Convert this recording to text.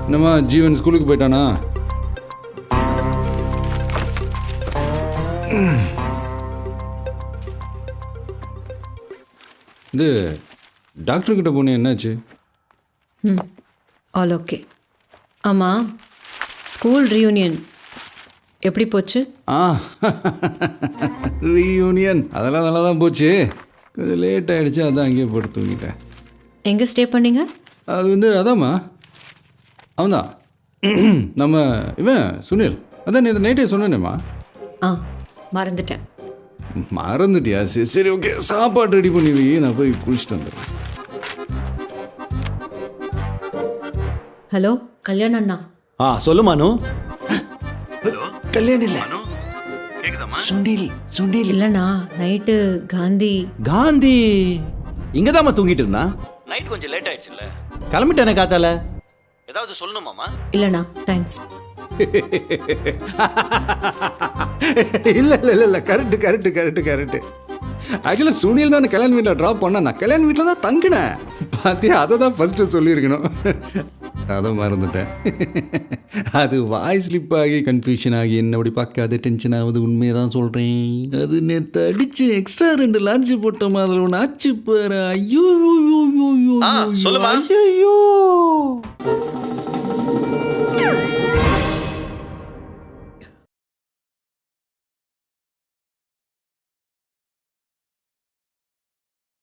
என்னம்மா ஜீவன் ஸ்கூலுக்கு போயிட்டானா? இது டாக்டர்கிட்ட போனேன், என்னாச்சு? All okay. ஆமாம், ஸ்கூல் ரீயூனியன் எப்படி போச்சு? ரீயூனியன் அதெல்லாம் நல்லா தான் போச்சு. கொஞ்சம் லேட் ஆகிடுச்சு, அதான் அங்கேயே போட்டு தூங்கிட்டேன். எங்கே ஸ்டே பண்ணீங்க? அது அதாம்மா, அவன்தான் நம்ம இவன் சுனில். அதான் நேற்று நைட்டே சொன்னேனேம்மா. மறந்துட்டேன். மறந்துட்டியா? சரி சரி, ஓகே. சாப்பாடு ரெடி பண்ணி வை, நான் போய் குளிச்சுட்டு வந்துடுறேன். ஹலோ கல்யாண் அண்ணா. சொல்லு மானு. கல்யாணம் இல்லை, சுனில். சுனில் இல்லைண்ணா, நைட்டு காந்தி இங்கதாம்மா தூங்கிட்டு இருந்தான். நைட் கொஞ்சம் லேட் ஆயிடுச்சுல்ல, கிளம்பிட்டானே காத்தால. ஏதாவது சொல்லணுமாமா? இல்லைண்ணா, தேங்க்ஸ். இல்லை இல்லை இல்லை, கரெக்டு கரெக்டு கரெக்டு கரெக்டு. ஆக்சுவலாக சுனில் தான் கல்யாண வீட்டில் ட்ராப் பண்ண, நான் கல்யாண வீட்டில் தான் தங்கினேன். பார்த்தியா, அதை தான் ஃபஸ்ட்டு சொல்லியிருக்கணும். அதை மறந்துட்டேன். அது வாய் ஸ்லிப் ஆகி கன்ஃபியூஷன் ஆகி என்ன அப்படி பார்க்காத டென்ஷன் ஆகுது. உண்மையை தான் சொல்கிறேன். அது நேற்று அடிச்சு எக்ஸ்ட்ரா 2 லான்ச்சு போட்ட மாதிரி ஒன்று ஆச்சு பாரு. ஐயோ ஐயோ.